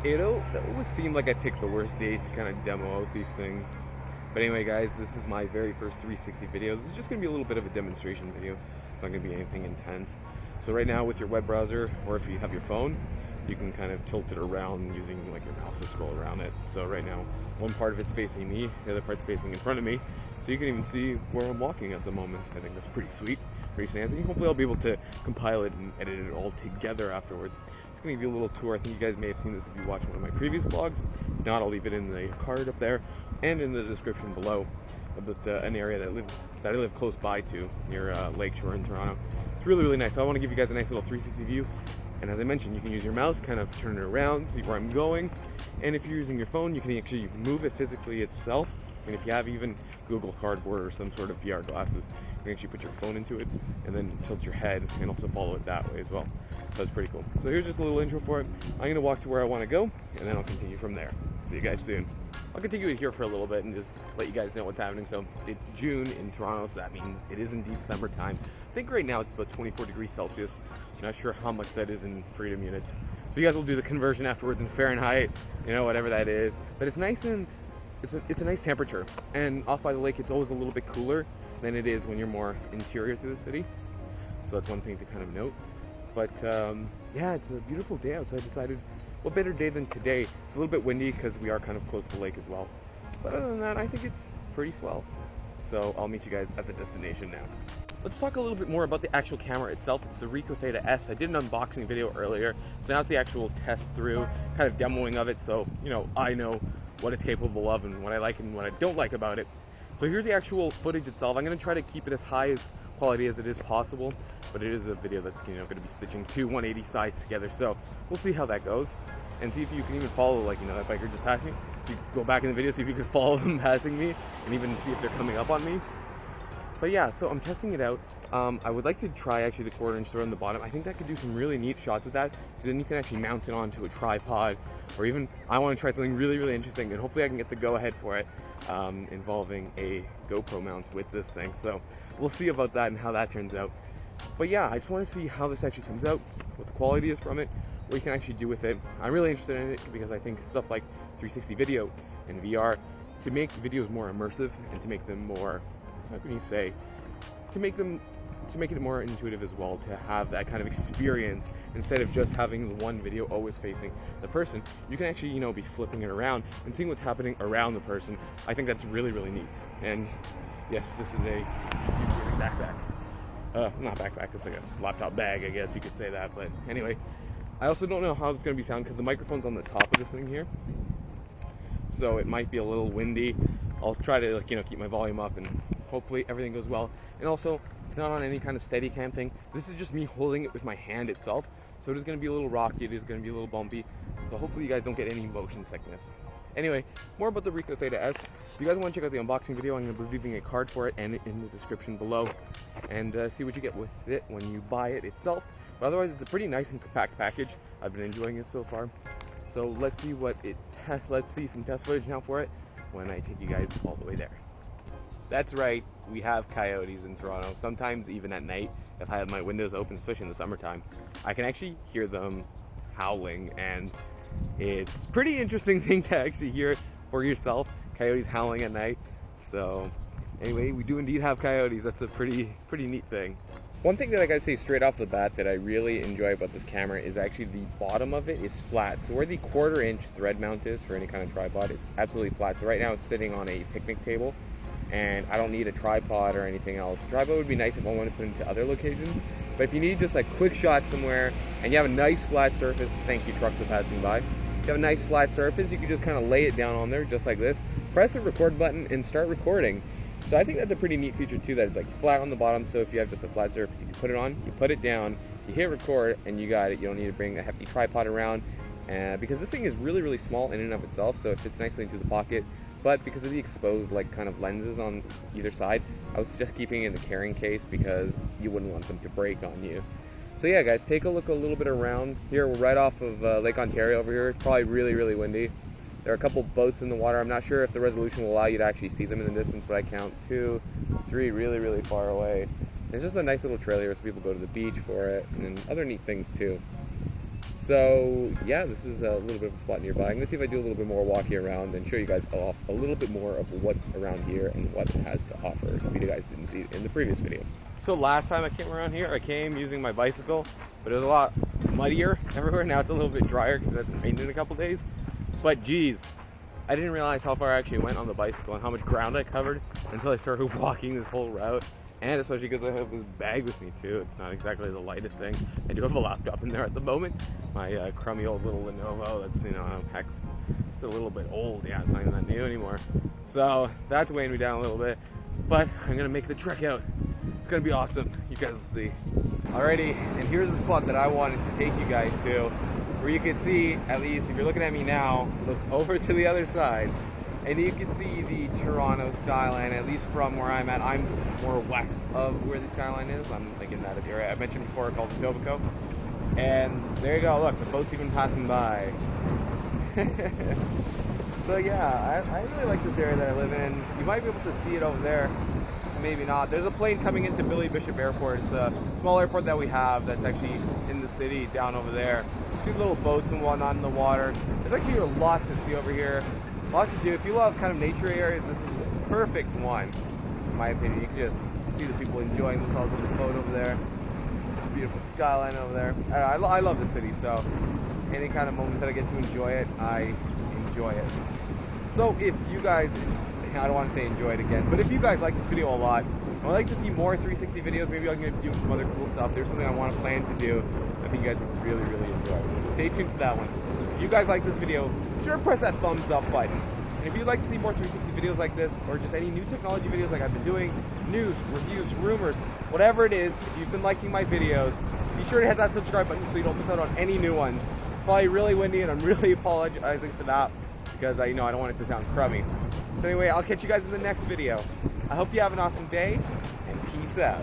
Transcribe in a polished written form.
It always seemed like I picked the worst days to kind of demo out these things. But anyway, guys, this is my very first 360 video. This is just going to be a little bit of a demonstration video. It's not going to be anything intense. So right now with your web browser, or if you have your phone, you can kind of tilt it around using like your mouse to scroll around it. So right now, one part of it's facing me, the other part's facing in front of me. So you can even see where I'm walking at the moment. I think that's pretty sweet, pretty snazzy. Hopefully I'll be able to compile it and edit it all together afterwards. It's going to give you a little tour. I think you guys may have seen this if you watched one of my previous vlogs. If not, I'll leave it in the card up there and in the description below. But an area that I live close by to, near Lakeshore in Toronto. It's really, really nice. So I want to give you guys a nice little 360 view. And as I mentioned, you can use your mouse, kind of turn it around, see where I'm going. And if you're using your phone, you can actually move it physically itself. And if you have even Google Cardboard or some sort of VR glasses, you can actually put your phone into it and then tilt your head and also follow it that way as well. So that's pretty cool. So here's just a little intro for it. I'm going to walk to where I want to go, and then I'll continue from there. See you guys soon. I'll continue it here for a little bit and just let you guys know what's happening. So it's June in Toronto, so that means it is indeed summertime. I think right now it's about 24 degrees Celsius. I'm not sure how much that is in freedom units. So you guys will do the conversion afterwards in Fahrenheit, whatever that is. But it's nice and it's a nice temperature. And off by the lake, it's always a little bit cooler than it is when you're more interior to the city. So that's one thing to kind of note. But yeah, it's a beautiful day out, so I decided, what better day than today? It's a little bit windy because we are kind of close to the lake as well. But other than that, I think it's pretty swell. So I'll meet you guys at the destination now. Let's talk a little bit more about the actual camera itself. It's the Ricoh Theta S. I did an unboxing video earlier, so now it's the actual test through, kind of demoing of it, so I know what it's capable of and what I like and what I don't like about it. So here's the actual footage itself. I'm going to try to keep it as high as quality as it is possible, but it is a video that's going to be stitching two 180 sides together, so we'll see how that goes and see if you can even follow that biker just passing. If you go back in the video, see if you can follow them passing me and even see if they're coming up on me. But yeah, so I'm testing it out. I would like to try actually the 1/4-inch throw on the bottom. I think that could do some really neat shots with that, because then you can actually mount it onto a tripod, or even I want to try something really, really interesting, and hopefully I can get the go-ahead for it, involving a GoPro mount with this thing. So we'll see about that and how that turns out. But yeah, I just want to see how this actually comes out, what the quality is from it, what you can actually do with it. I'm really interested in it because I think stuff like 360 video and VR, to make videos more immersive and to make them more, how can you say, to make it more intuitive as well, to have that kind of experience instead of just having the one video always facing the person. You can actually, be flipping it around and seeing what's happening around the person. I think that's really, really neat. And yes, this is a backpack. Not backpack, it's like a laptop bag, I guess you could say that. But anyway, I also don't know how it's going to be sound because the microphone's on the top of this thing here. So it might be a little windy. I'll try to keep my volume up and hopefully everything goes well. And also, it's not on any kind of Steadicam thing. This is just me holding it with my hand itself. So it is going to be a little rocky, it is going to be a little bumpy. So hopefully you guys don't get any motion sickness. Anyway, more about the Ricoh Theta S. If you guys want to check out the unboxing video, I'm going to be leaving a card for it and in the description below. And see what you get with it when you buy it itself. But otherwise, it's a pretty nice and compact package. I've been enjoying it so far. So let's see let's see some test footage now for it when I take you guys all the way there. That's right, we have coyotes in Toronto. Sometimes even at night, if I have my windows open, especially in the summertime, I can actually hear them howling, and it's a pretty interesting thing to actually hear for yourself, coyotes howling at night. So anyway, we do indeed have coyotes. That's a pretty neat thing. One thing that I gotta say straight off the bat that I really enjoy about this camera is actually the bottom of it is flat. So where the 1/4-inch thread mount is for any kind of tripod, it's absolutely flat. So right now it's sitting on a picnic table, and I don't need a tripod or anything else. A tripod would be nice if I wanted to put it into other locations, but if you need just like quick shot somewhere and you have a nice flat surface, thank you trucks are passing by, if you have a nice flat surface, you can just kind of lay it down on there just like this, press the record button and start recording. So I think that's a pretty neat feature too, that it's like flat on the bottom, so if you have just a flat surface, you can put it on, you put it down, you hit record, and you got it. You don't need to bring a hefty tripod around, because this thing is really, really small in and of itself, so it fits nicely into the pocket. But because of the exposed kind of lenses on either side, I was just keeping it in the carrying case because you wouldn't want them to break on you. So yeah, guys, take a look a little bit around. Here, we're right off of Lake Ontario over here. It's probably really, really windy. There are a couple boats in the water. I'm not sure if the resolution will allow you to actually see them in the distance, but I count 2, 3 really, really far away. It's just a nice little trail here so people go to the beach for it, and then other neat things too. So yeah, this is a little bit of a spot nearby. I'm gonna see if I do a little bit more walking around and show you guys off a little bit more of what's around here and what it has to offer, if you guys didn't see it in the previous video. So last time I came around here, I came using my bicycle, but it was a lot muddier everywhere. Now it's a little bit drier because it hasn't rained in a couple days. But geez, I didn't realize how far I actually went on the bicycle and how much ground I covered until I started walking this whole route. And especially because I have this bag with me too. It's not exactly the lightest thing. I do have a laptop in there at the moment. My crummy old little Lenovo that's, heck, it's a little bit old. Yeah, it's not even that new anymore. So that's weighing me down a little bit. But I'm gonna make the trek out. It's gonna be awesome. You guys will see. Alrighty, and here's the spot that I wanted to take you guys to, where you can see, at least if you're looking at me now, look over to the other side, and you can see the Toronto skyline, at least from where I'm at. I'm more west of where the skyline is. I'm like in that area I mentioned before called Etobicoke. And there you go, look, the boat's even passing by. So yeah, I really like this area that I live in. You might be able to see it over there, maybe not. There's a plane coming into Billy Bishop Airport. It's a small airport that we have that's actually in the city down over there. You see little boats and whatnot in the water. There's actually a lot to see over here. A lot to do. If you love kind of nature areas, this is the perfect one, in my opinion. You can just see the people enjoying themselves on the boat over there. This beautiful skyline over there. I love the city, so any kind of moment that I get to enjoy it, I enjoy it. So if you guys, I don't want to say enjoy it again, but if you guys like this video a lot, I'd like to see more 360 videos. Maybe I'm going to do some other cool stuff. There's something I want to plan to do. I think you guys would really, really enjoy. So stay tuned for that one. If you guys like this video, be sure to press that thumbs up button. And if you'd like to see more 360 videos like this, or just any new technology videos like I've been doing, news, reviews, rumors, whatever it is, if you've been liking my videos, be sure to hit that subscribe button so you don't miss out on any new ones. It's probably really windy and I'm really apologizing for that because I don't want it to sound crummy. So anyway, I'll catch you guys in the next video. I hope you have an awesome day and peace out.